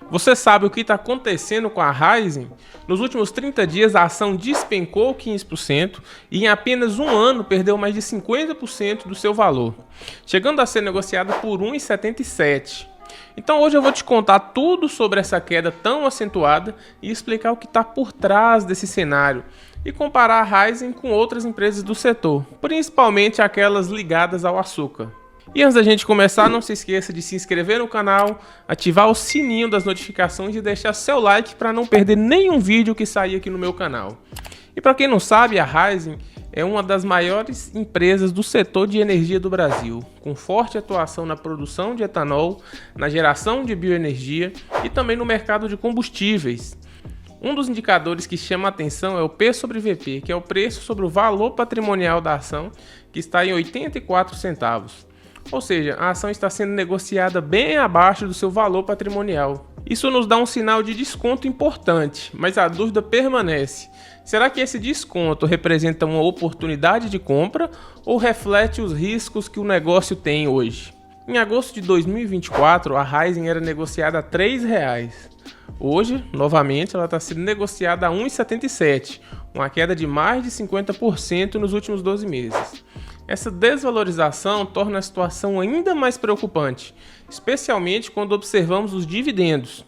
Você sabe o que está acontecendo com a Raízen? Nos últimos 30 dias a ação despencou 15% e em apenas um ano perdeu mais de 50% do seu valor, chegando a ser negociada por 1,77. Então hoje eu vou te contar tudo sobre essa queda tão acentuada e explicar o que está por trás desse cenário e comparar a Raízen com outras empresas do setor, principalmente aquelas ligadas ao açúcar. E antes da gente começar, não se esqueça de se inscrever no canal, ativar o sininho das notificações e deixar seu like para não perder nenhum vídeo que sair aqui no meu canal. E para quem não sabe, a Raízen é uma das maiores empresas do setor de energia do Brasil, com forte atuação na produção de etanol, na geração de bioenergia e também no mercado de combustíveis. Um dos indicadores que chama a atenção é o P sobre VP, que é o preço sobre o valor patrimonial da ação, que está em 84 centavos. Ou seja, a ação está sendo negociada bem abaixo do seu valor patrimonial. Isso nos dá um sinal de desconto importante, mas a dúvida permanece. Será que esse desconto representa uma oportunidade de compra ou reflete os riscos que o negócio tem hoje? Em agosto de 2024, a Raízen era negociada a R$ 3,00. Hoje, novamente, ela está sendo negociada a R$ 1,77, uma queda de mais de 50% nos últimos 12 meses. Essa desvalorização torna a situação ainda mais preocupante, especialmente quando observamos os dividendos.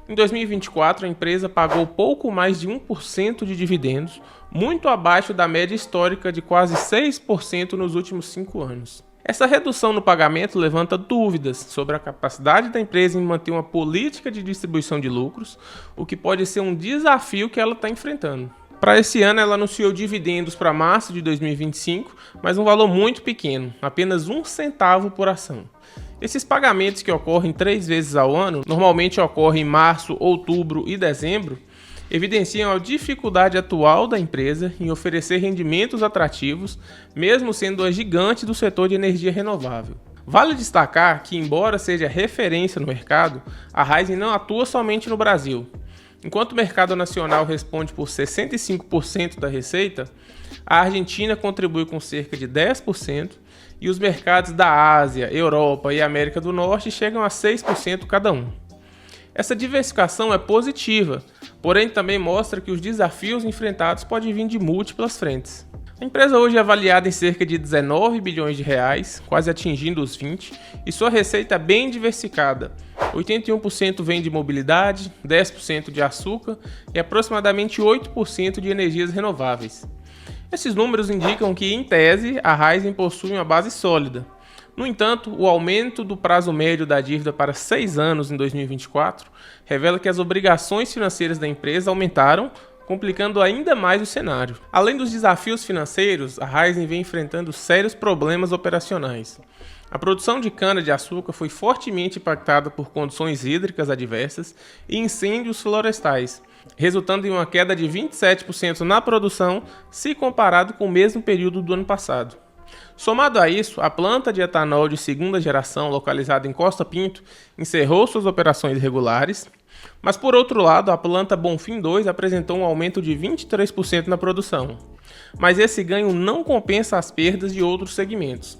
Em 2024, a empresa pagou pouco mais de 1% de dividendos, muito abaixo da média histórica de quase 6% nos últimos 5 anos. Essa redução no pagamento levanta dúvidas sobre a capacidade da empresa em manter uma política de distribuição de lucros, o que pode ser um desafio que ela está enfrentando. Para esse ano, ela anunciou dividendos para março de 2025, mas um valor muito pequeno, apenas 1 centavo por ação. Esses pagamentos que ocorrem 3 vezes ao ano, normalmente ocorrem em março, outubro e dezembro, evidenciam a dificuldade atual da empresa em oferecer rendimentos atrativos, mesmo sendo a gigante do setor de energia renovável. Vale destacar que, embora seja referência no mercado, a Raízen não atua somente no Brasil. Enquanto o mercado nacional responde por 65% da receita, a Argentina contribui com cerca de 10% e os mercados da Ásia, Europa e América do Norte chegam a 6% cada um. Essa diversificação é positiva, porém também mostra que os desafios enfrentados podem vir de múltiplas frentes. A empresa hoje é avaliada em cerca de 19 bilhões de reais, quase atingindo os 20, e sua receita é bem diversificada. 81% vem de mobilidade, 10% de açúcar e aproximadamente 8% de energias renováveis. Esses números indicam que, em tese, a Raízen possui uma base sólida. No entanto, o aumento do prazo médio da dívida para 6 anos em 2024 revela que as obrigações financeiras da empresa aumentaram, complicando ainda mais o cenário. Além dos desafios financeiros, a Raízen vem enfrentando sérios problemas operacionais. A produção de cana-de-açúcar foi fortemente impactada por condições hídricas adversas e incêndios florestais, resultando em uma queda de 27% na produção se comparado com o mesmo período do ano passado. Somado a isso, a planta de etanol de segunda geração, localizada em Costa Pinto, encerrou suas operações regulares, mas por outro lado, a planta Bonfim 2 apresentou um aumento de 23% na produção. Mas esse ganho não compensa as perdas de outros segmentos.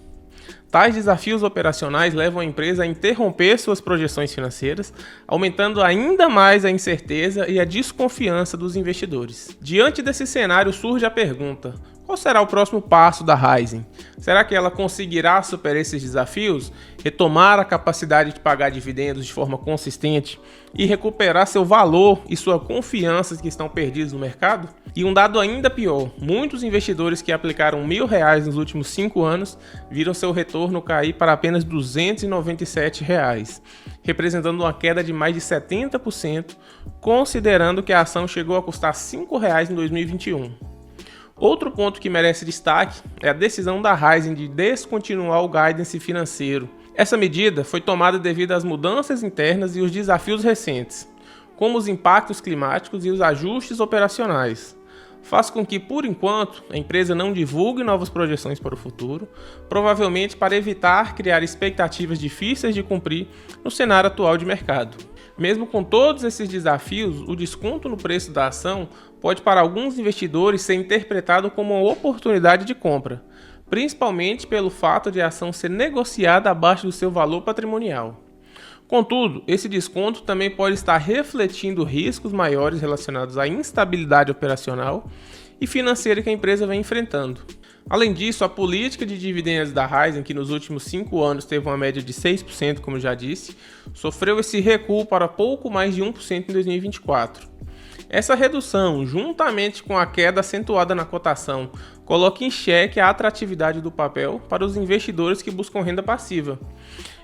Tais desafios operacionais levam a empresa a interromper suas projeções financeiras, aumentando ainda mais a incerteza e a desconfiança dos investidores. Diante desse cenário surge a pergunta: qual será o próximo passo da Raízen? Será que ela conseguirá superar esses desafios, retomar a capacidade de pagar dividendos de forma consistente e recuperar seu valor e sua confiança que estão perdidos no mercado? E um dado ainda pior, muitos investidores que aplicaram R$1.000 nos últimos 5 anos viram seu retorno cair para apenas R$297, representando uma queda de mais de 70%, considerando que a ação chegou a custar R$5 em 2021. Outro ponto que merece destaque é a decisão da Raízen de descontinuar o guidance financeiro. Essa medida foi tomada devido às mudanças internas e os desafios recentes, como os impactos climáticos e os ajustes operacionais. Faz com que, por enquanto, a empresa não divulgue novas projeções para o futuro, provavelmente para evitar criar expectativas difíceis de cumprir no cenário atual de mercado. Mesmo com todos esses desafios, o desconto no preço da ação pode para alguns investidores ser interpretado como uma oportunidade de compra, principalmente pelo fato de a ação ser negociada abaixo do seu valor patrimonial. Contudo, esse desconto também pode estar refletindo riscos maiores relacionados à instabilidade operacional e financeira que a empresa vem enfrentando. Além disso, a política de dividendos da Raízen, que nos últimos 5 anos teve uma média de 6%, como já disse, sofreu esse recuo para pouco mais de 1% em 2024. Essa redução, juntamente com a queda acentuada na cotação, coloca em xeque a atratividade do papel para os investidores que buscam renda passiva.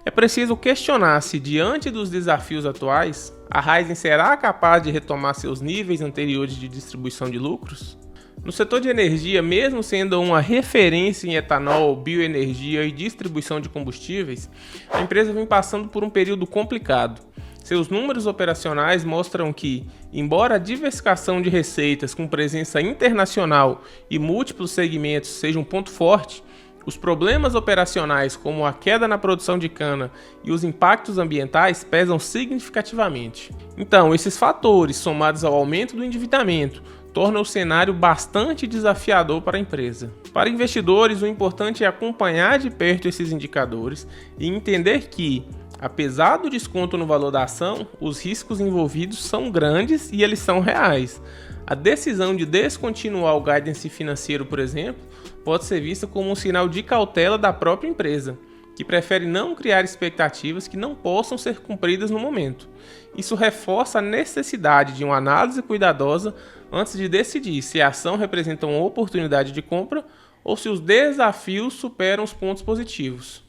É preciso questionar se, diante dos desafios atuais, a Raízen será capaz de retomar seus níveis anteriores de distribuição de lucros? No setor de energia, mesmo sendo uma referência em etanol, bioenergia e distribuição de combustíveis, a empresa vem passando por um período complicado. Seus números operacionais mostram que, embora a diversificação de receitas com presença internacional e múltiplos segmentos seja um ponto forte, os problemas operacionais, como a queda na produção de cana e os impactos ambientais, pesam significativamente. Então, esses fatores, somados ao aumento do endividamento, tornam o cenário bastante desafiador para a empresa. Para investidores, o importante é acompanhar de perto esses indicadores e entender que, apesar do desconto no valor da ação, os riscos envolvidos são grandes e eles são reais. A decisão de descontinuar o guidance financeiro, por exemplo, pode ser vista como um sinal de cautela da própria empresa, que prefere não criar expectativas que não possam ser cumpridas no momento. Isso reforça a necessidade de uma análise cuidadosa antes de decidir se a ação representa uma oportunidade de compra ou se os desafios superam os pontos positivos.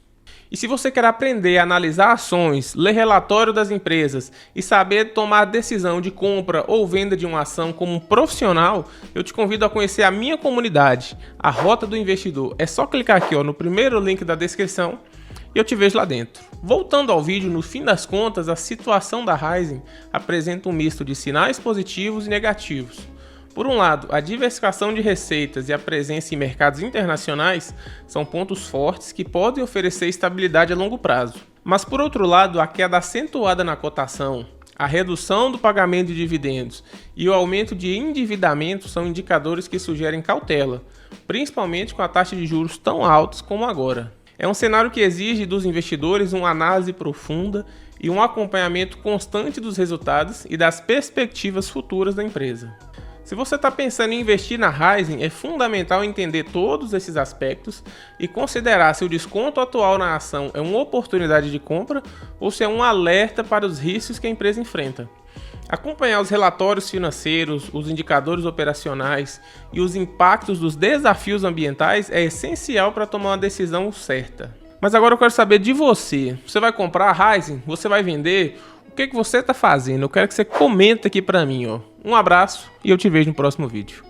E se você quer aprender a analisar ações, ler relatório das empresas e saber tomar decisão de compra ou venda de uma ação como um profissional, eu te convido a conhecer a minha comunidade, a Rota do Investidor. É só clicar aqui no primeiro link da descrição e eu te vejo lá dentro. Voltando ao vídeo, no fim das contas, a situação da Raízen apresenta um misto de sinais positivos e negativos. Por um lado, a diversificação de receitas e a presença em mercados internacionais são pontos fortes que podem oferecer estabilidade a longo prazo. Mas por outro lado, a queda acentuada na cotação, a redução do pagamento de dividendos e o aumento de endividamento são indicadores que sugerem cautela, principalmente com a taxa de juros tão altas como agora. É um cenário que exige dos investidores uma análise profunda e um acompanhamento constante dos resultados e das perspectivas futuras da empresa. Se você está pensando em investir na Raízen, é fundamental entender todos esses aspectos e considerar se o desconto atual na ação é uma oportunidade de compra ou se é um alerta para os riscos que a empresa enfrenta. Acompanhar os relatórios financeiros, os indicadores operacionais e os impactos dos desafios ambientais é essencial para tomar uma decisão certa. Mas agora eu quero saber de você. Você vai comprar a Raízen? Você vai vender? O que você está fazendo? Eu quero que você comente aqui para mim. Um abraço e eu te vejo no próximo vídeo.